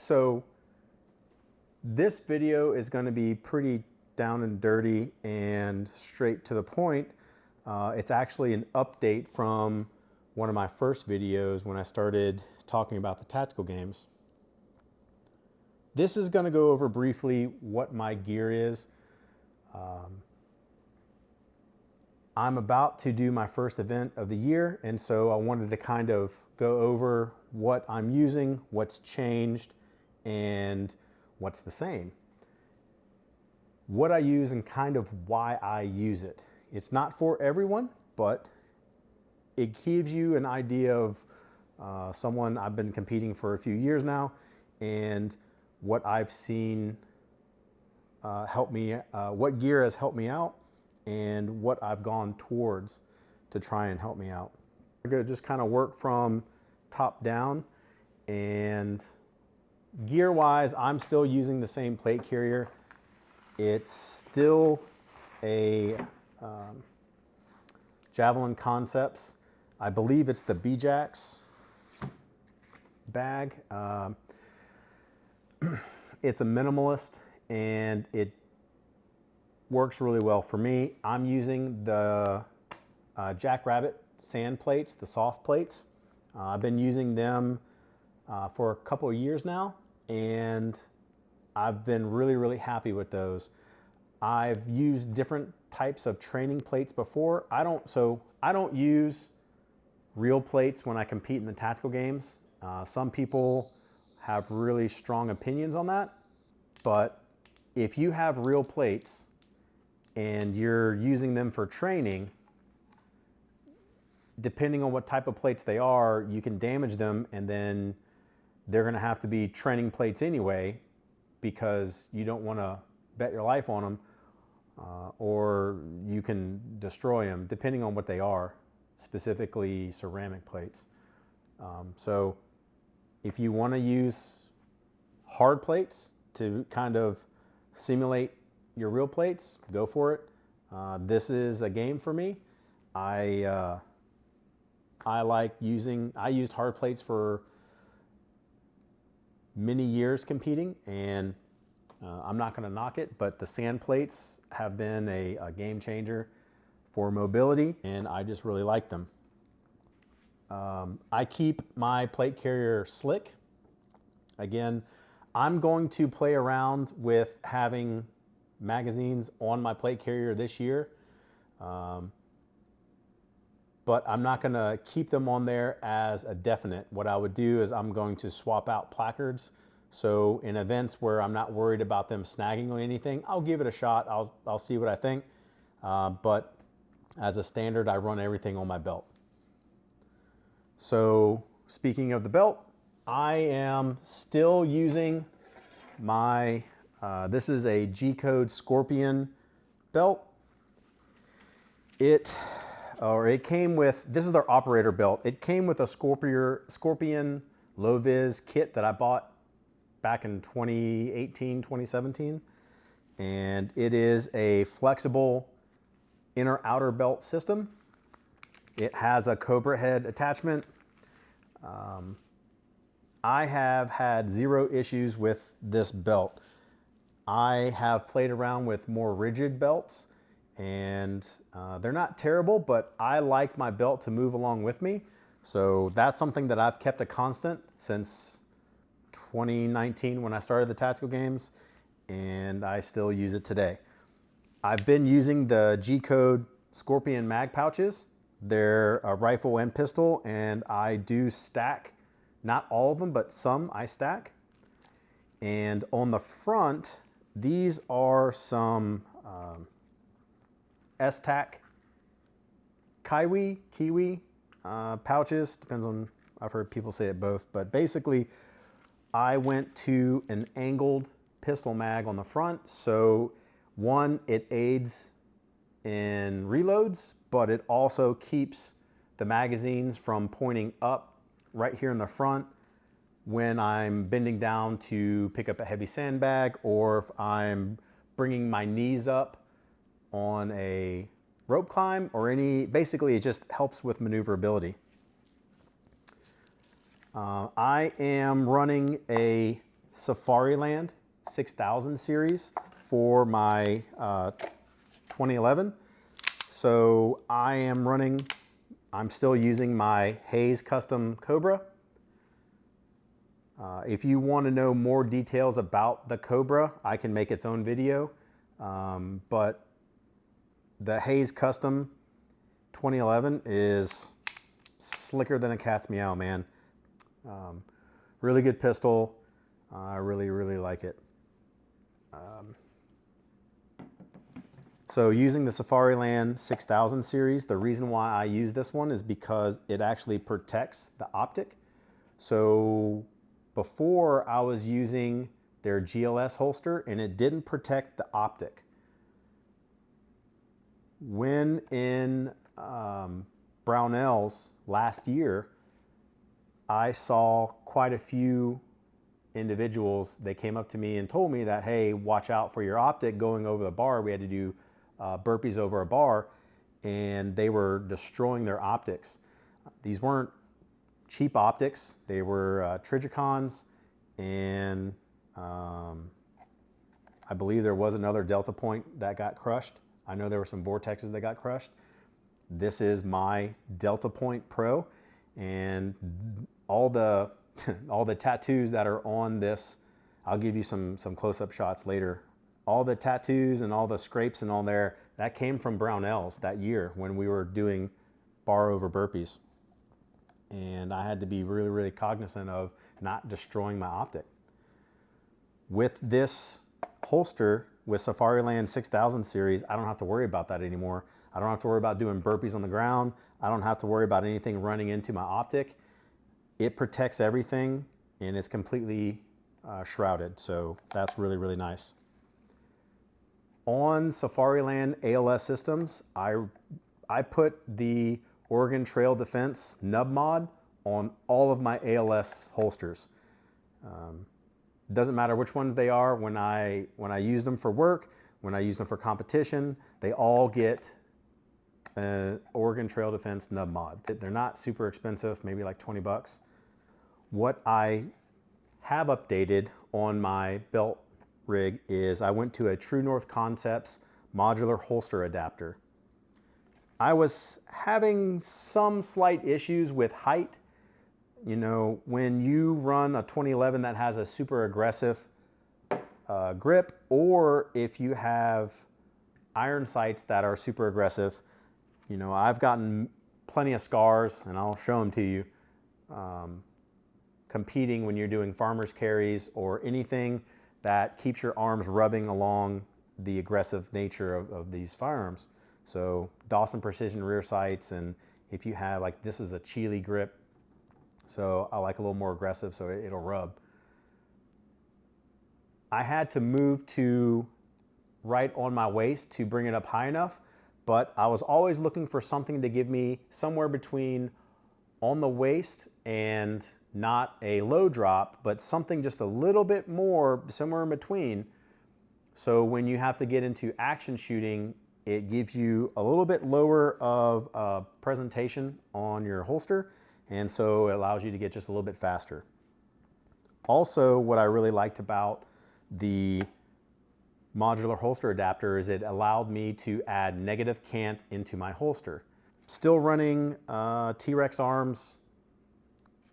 So this video is going to be pretty down and dirty and straight to the point. It's actually an update from one of my first videos when I started talking about the tactical games. This is going to go over briefly what my gear is. I'm about to do my first event of the year, and so I wanted to kind of go over what I'm using, what's changed, and what's the same. What I use and kind of why I use it. It's not for everyone, but it gives you an idea of someone. I've been competing for a few years now, and what I've seen help me, what gear has helped me out, and what I've gone towards to try and help me out. I'm going to just kind of work from top down, and gear wise, I'm still using the same plate carrier. It's still a Javelin Concepts. I believe it's the BJax bag. It's a minimalist and it works really well for me. I'm using the Jackrabbit sand plates, the soft plates. I've been using them for a couple of years now, and I've been really happy with those. I've used different types of training plates before. I don't use real plates when I compete in the tactical games. Some people have really strong opinions on that, but if you have real plates and you're using them for training, depending on what type of plates they are, you can damage them, and then they're going to have to be training plates anyway because you don't want to bet your life on them, or you can destroy them depending on what they are, specifically ceramic plates. So if you want to use hard plates to kind of simulate your real plates, go for it. This is a game for me. I used hard plates for many years competing, and I'm not going to knock it, but the sand plates have been a game changer for mobility, and I just really like them. I keep my plate carrier slick. Again, I'm going to play around with having magazines on my plate carrier this year, but I'm not going to keep them on there as a definite. What I would do is I'm going to swap out placards. So in events where I'm not worried about them snagging on anything, I'll give it a shot. I'll see what I think. But as a standard, I run everything on my belt. So speaking of the belt, I am still using my, this is a G-Code Scorpion belt. It came with, this is their operator belt. It came with a Scorpion low-vis kit that I bought back in 2018, 2017. And it is a flexible inner-outer belt system. It has a Cobra head attachment. I have had zero issues with this belt. I have played around with more rigid belts, and they're not terrible, but I like my belt to move along with me. So that's something that I've kept a constant since 2019 when I started the tactical games, and I still use it today. I've been using the G-Code Scorpion mag pouches. They're a rifle and pistol, and I do stack, not all of them, but some I stack. And on the front, these are some S-Tac Kiwi pouches. Depends on, I've heard people say it both, but basically I went to an angled pistol mag on the front. So one, it aids in reloads, but it also keeps the magazines from pointing up right here in the front when I'm bending down to pick up a heavy sandbag, or if I'm bringing my knees up on a rope climb, or basically it just helps with maneuverability. I am running a Safariland 6000 series for my 2011. So I'm still using my Hayes Custom Cobra. If you want to know more details about the Cobra, I can make its own video. But the Hayes Custom 2011 is slicker than a cat's meow, man. Really good pistol. I really, really like it. So using the Safariland 6000 series, the reason why I use this one is because it actually protects the optic. So before I was using their GLS holster and it didn't protect the optic. When in Brownells last year, I saw quite a few individuals, they came up to me and told me that, hey, watch out for your optic going over the bar. We had to do burpees over a bar, and they were destroying their optics. These weren't cheap optics. They were Trigicons, and I believe there was another Delta Point that got crushed. I know there were some Vortexes that got crushed. This is my Delta Point Pro, and all the all the tattoos that are on this, I'll give you some close-up shots later. All the tattoos and all the scrapes and all there, that came from Brownells that year when we were doing bar over burpees. And I had to be really, really cognizant of not destroying my optic. With this holster, with Safariland 6000 series, I don't have to worry about that anymore. I don't have to worry about doing burpees on the ground. I don't have to worry about anything running into my optic. It protects everything and it's completely shrouded. So that's really, really nice. On Safariland ALS systems, I put the Oregon Trail Defense nub mod on all of my ALS holsters. Doesn't matter which ones they are. When I use them for work, when I use them for competition, they all get an Oregon Trail Defense nub mod. They're not super expensive, maybe like 20 bucks. What I have updated on my belt rig is I went to a True North Concepts modular holster adapter. I was having some slight issues with height. You know, when you run a 2011 that has a super aggressive grip, or if you have iron sights that are super aggressive, you know, I've gotten plenty of scars, and I'll show them to you, competing when you're doing farmer's carries or anything that keeps your arms rubbing along the aggressive nature of these firearms. So Dawson Precision rear sights, and if you have, like, this is a Chile grip, so I like a little more aggressive so it'll rub. I had to move to right on my waist to bring it up high enough, but I was always looking for something to give me somewhere between on the waist and not a low drop, but something just a little bit more somewhere in between. So when you have to get into action shooting, it gives you a little bit lower of presentation on your holster, and so it allows you to get just a little bit faster. Also, what I really liked about the modular holster adapter is it allowed me to add negative cant into my holster. Still running T-Rex Arms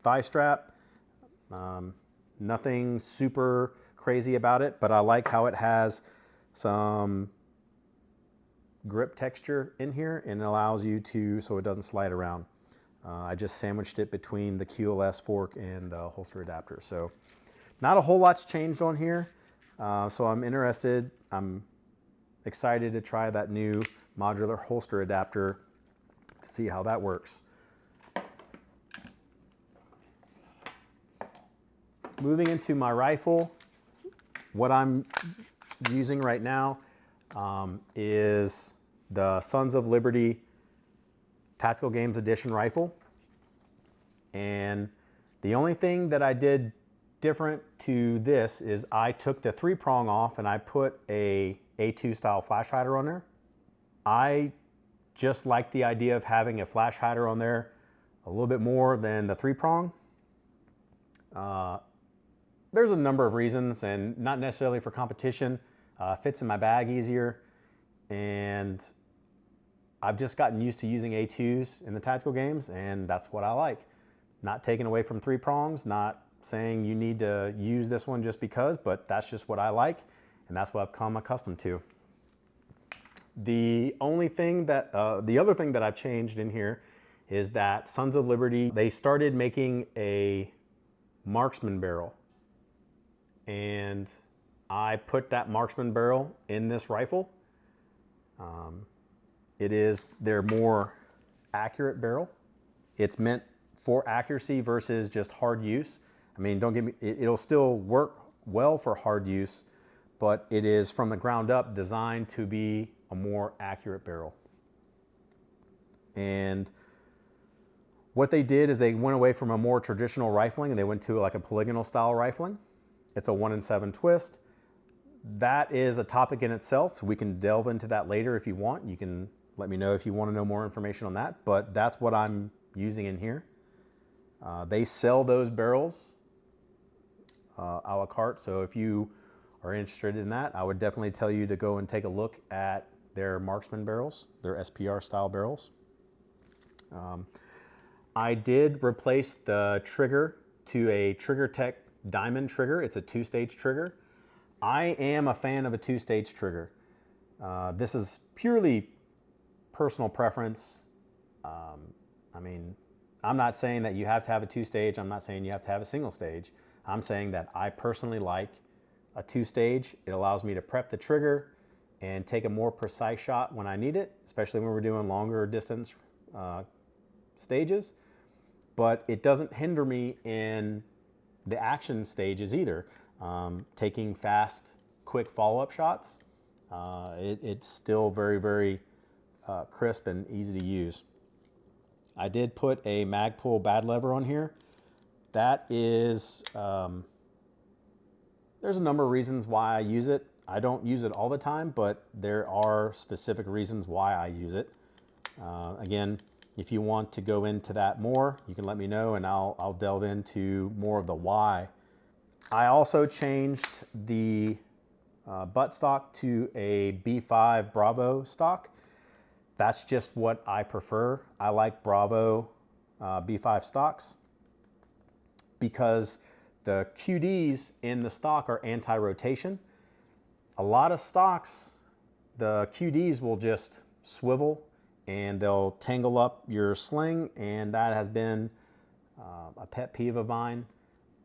thigh strap. Nothing super crazy about it, but I like how it has some grip texture in here and it allows you to, so it doesn't slide around. I just sandwiched it between the QLS fork and the holster adapter. So not a whole lot's changed on here. So I'm excited to try that new modular holster adapter to see how that works. Moving into my rifle, what I'm using right now is the Sons of Liberty Tactical Games Edition rifle. And the only thing that I did different to this is I took the 3-prong off and I put a A2 style flash hider on there. I just like the idea of having a flash hider on there a little bit more than the 3-prong. There's a number of reasons, and not necessarily for competition. Fits in my bag easier, and I've just gotten used to using A2s in the tactical games, and that's what I like. Not taking away from three prongs, not saying you need to use this one just because, but that's just what I like, and that's what I've come accustomed to. The other thing that I've changed in here is that Sons of Liberty, they started making a marksman barrel, and I put that marksman barrel in this rifle. It is their more accurate barrel. It's meant for accuracy versus just hard use. I mean, don't get me, it'll still work well for hard use, but it is from the ground up designed to be a more accurate barrel. And what they did is they went away from a more traditional rifling and they went to like a polygonal style rifling. It's a 1-in-7 twist. That is a topic in itself. We can delve into that later if you want. You can let me know if you want to know more information on that, but that's what I'm using in here. They sell those barrels a la carte, so if you are interested in that, I would definitely tell you to go and take a look at their marksman barrels, their SPR style barrels. I did replace the trigger to a Trigger Tech Diamond trigger. It's a 2-stage trigger. I am a fan of a 2-stage trigger. This is purely personal preference. I mean, I'm not saying that you have to have a 2-stage. I'm not saying you have to have a single stage. I'm saying that I personally like a 2-stage. It allows me to prep the trigger and take a more precise shot when I need it, especially when we're doing longer distance stages. But it doesn't hinder me in the action stages either. Taking fast, quick follow-up shots, it's still very, very crisp and easy to use. I did put a Magpul bad lever on here. That is, there's a number of reasons why I use it. I don't use it all the time, but there are specific reasons why I use it. Again, if you want to go into that more, you can let me know and I'll delve into more of the why. I also changed the butt stock to a B5 Bravo stock. That's just what I prefer. I like Bravo B5 stocks because the QDs in the stock are anti-rotation. A lot of stocks, the QDs will just swivel and they'll tangle up your sling, and that has been a pet peeve of mine.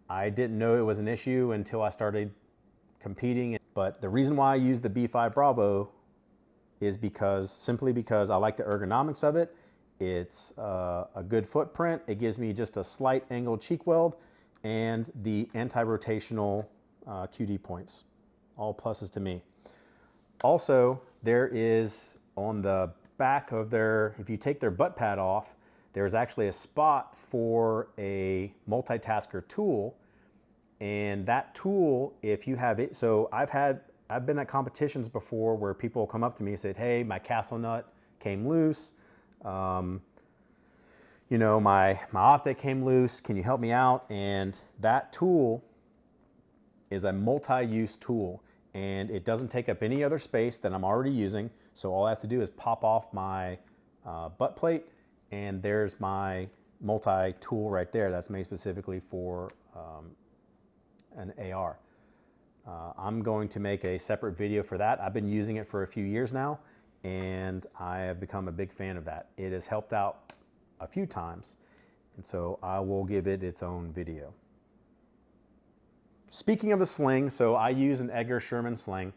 I didn't know it was an issue until I started competing, but the reason why I use the B5 Bravo is simply because I like the ergonomics of it. It's a good footprint. It gives me just a slight angled cheek weld and the anti-rotational QD points. All pluses to me. Also, there is on the back of if you take their butt pad off, there's actually a spot for a multitasker tool. And that tool, if you have it, so I've been at competitions before where people come up to me and said, hey, my castle nut came loose. You know, my optic came loose. Can you help me out? And that tool is a multi-use tool, and it doesn't take up any other space that I'm already using. So all I have to do is pop off my butt plate, and there's my multi-tool right there that's made specifically for an AR. I'm going to make a separate video for that. I've been using it for a few years now, and I have become a big fan of that. It has helped out a few times, and so I will give it its own video. Speaking of the sling, so I use an Edgar Sherman sling.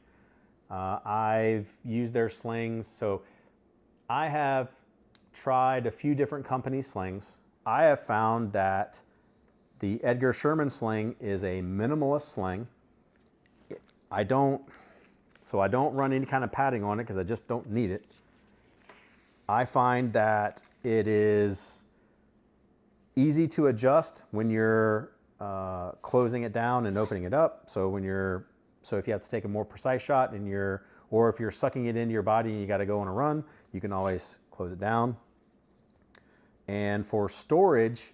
I've used their slings, so I have tried a few different company slings. I have found that the Edgar Sherman sling is a minimalist sling. I don't run any kind of padding on it because I just don't need it. I find that it is easy to adjust when you're closing it down and opening it up. So if you have to take a more precise shot or if you're sucking it into your body and you got to go on a run, you can always close it down. And for storage,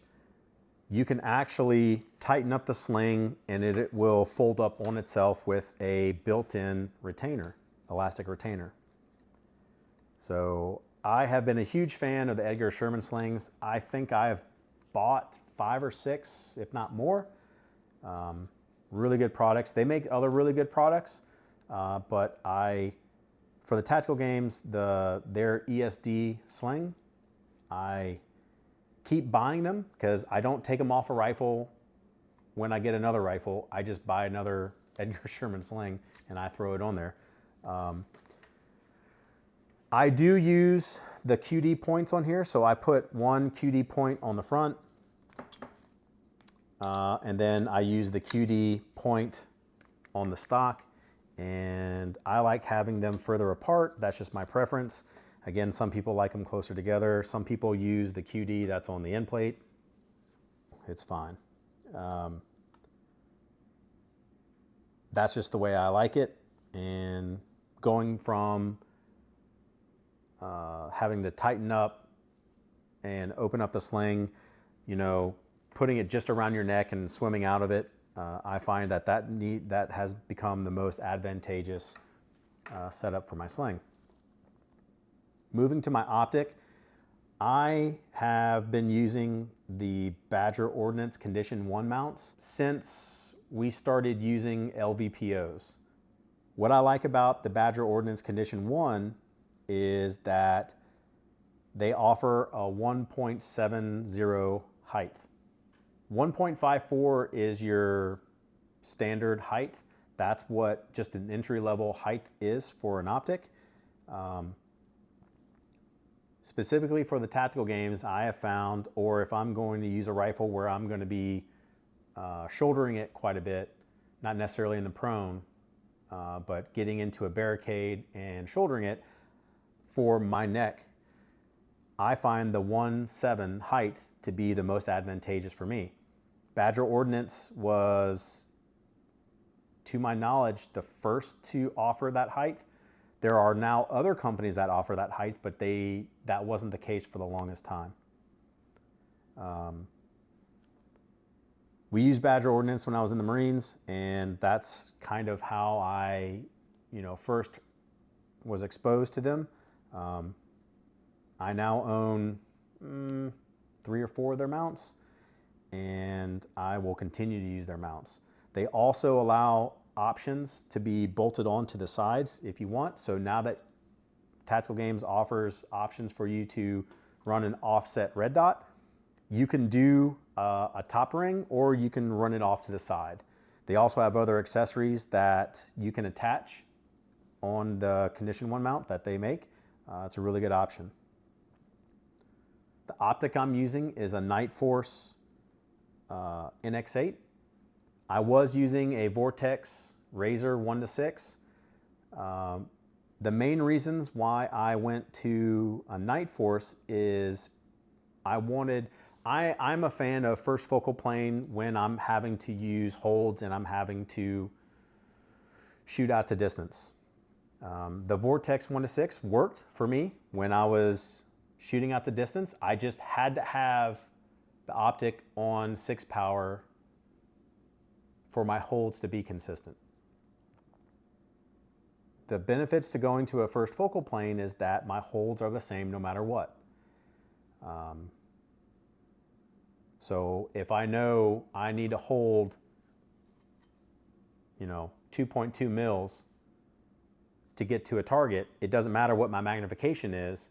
you can actually tighten up the sling and it will fold up on itself with a built-in retainer, elastic retainer. So I have been a huge fan of the Edgar Sherman slings. I think I've bought 5 or 6, if not more. Really good products. They make other really good products, but for the tactical games, their ESD sling, I keep buying them because I don't take them off a rifle when I get another rifle. I just buy another Edgar Sherman sling and I throw it on there. I do use the QD points on here, so I put one QD point on the front, and then I use the QD point on the stock, and I like having them further apart. That's just my preference. Again, some people like them closer together. Some people use the QD that's on the end plate. It's fine. That's just the way I like it. And going from having to tighten up and open up the sling, you know, putting it just around your neck and swimming out of it, I find that has become the most advantageous setup for my sling. Moving to my Optic, I have been using the Badger Ordnance Condition 1 mounts since we started using LVPOs. What I like about the Badger Ordnance Condition 1 is that they offer a 1.70 height. 1.54 is your standard height. That's what just an entry-level height is for an Optic. Specifically for the tactical games, I have found, or if I'm going to use a rifle where I'm going to be shouldering it quite a bit, not necessarily in the prone, but getting into a barricade and shouldering it, for my neck, I find the 1.7 height to be the most advantageous for me. Badger Ordnance was, to my knowledge, the first to offer that height. There are now other companies that offer that height, but that wasn't the case for the longest time. We used Badger Ordnance when I was in the Marines, and that's kind of how I, first was exposed to them. I now own 3 or 4 of their mounts, and I will continue to use their mounts. They also allow options to be bolted onto the sides if you want. So now that Tactical Games offers options for you to run an offset red dot, you can do a top ring or you can run it off to the side. They also have other accessories that you can attach on the Condition 1 mount that they make. It's a really good option. The optic I'm using is a Night Force NX8. I was using a Vortex Razor 1-6. The main reasons why I went to a Night Force is I'm a fan of first focal plane when I'm having to use holds and I'm having to shoot out to distance. The Vortex 1-6 worked for me when I was shooting out to distance. I just had to have the optic on 6 power for my holds to be consistent. The benefits to going to a first focal plane is that my holds are the same no matter what. So if I know I need to hold, 2.2 mils to get to a target, it doesn't matter what my magnification is.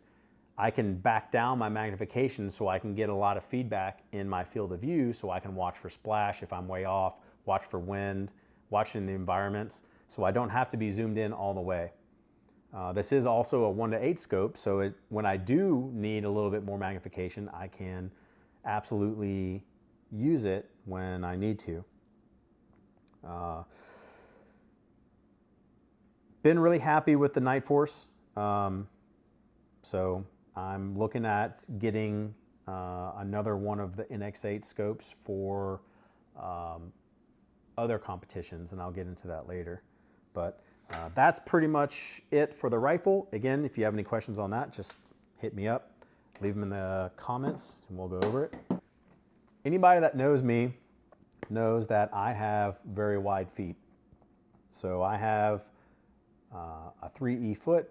I can back down my magnification so I can get a lot of feedback in my field of view so I can watch for splash if I'm way off, watch for wind, watch in the environments, so I don't have to be zoomed in all the way. This is also a 1:8 scope, so when I do need a little bit more magnification, I can absolutely use it when I need to. Been really happy with the Night Force, so I'm looking at getting another one of the NX8 scopes for other competitions, and I'll get into that later. But that's pretty much it for the rifle. Again, if you have any questions on that, just hit me up, leave them in the comments, and we'll go over it. Anybody that knows me knows that I have very wide feet. So I have a 3E foot.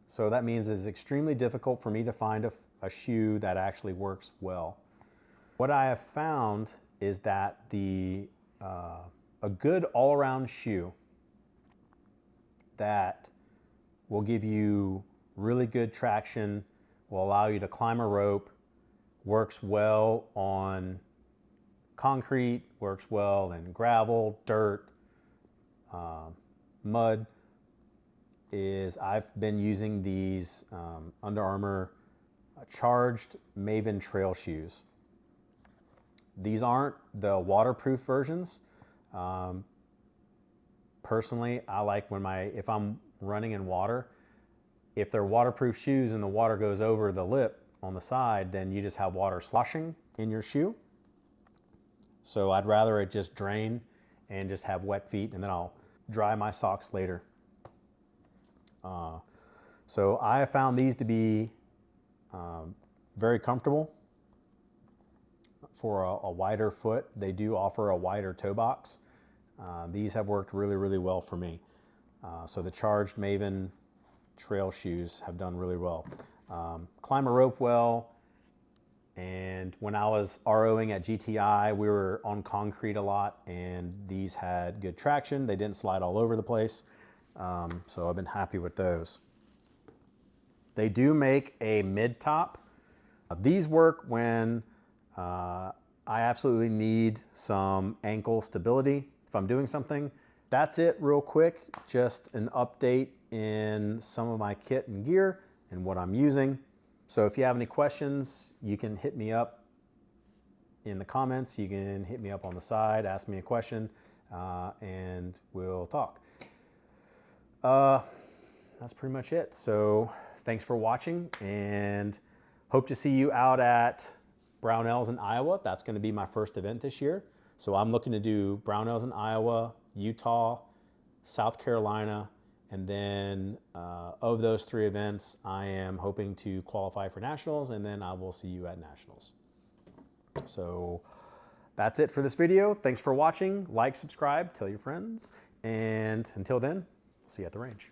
So that means it's extremely difficult for me to find a shoe that actually works well. What I have found is that a good all-around shoe that will give you really good traction, will allow you to climb a rope, works well on concrete, works well in gravel, dirt, mud, is I've been using these Under Armour charged Maven trail shoes. These aren't the waterproof versions. Personally, I like when if I'm running in water, if they're waterproof shoes and the water goes over the lip on the side, then you just have water sloshing in your shoe. So I'd rather it just drain and just have wet feet, and then I'll dry my socks later. So I have found these to be very comfortable for a wider foot. They do offer a wider toe box. These have worked really, really well for me. So the charged Maven trail shoes have done really well. Climb a rope well, and when I was ROing at GTI, we were on concrete a lot, and these had good traction. They didn't slide all over the place, so I've been happy with those. They do make a mid-top. These work when I absolutely need some ankle stability if I'm doing something. That's it real quick, just an update in some of my kit and gear and what I'm using. So if you have any questions, you can hit me up in the comments. You can hit me up on the side, ask me a question, and we'll talk. That's pretty much it. So thanks for watching, and hope to see you out at Brownells in Iowa. That's going to be my first event this year. So I'm looking to do Brownells in Iowa, Utah, South Carolina, and then of those 3 events, I am hoping to qualify for nationals, and then I will see you at nationals. So that's it for this video. Thanks for watching. Like, subscribe, tell your friends, and until then, see you at the range.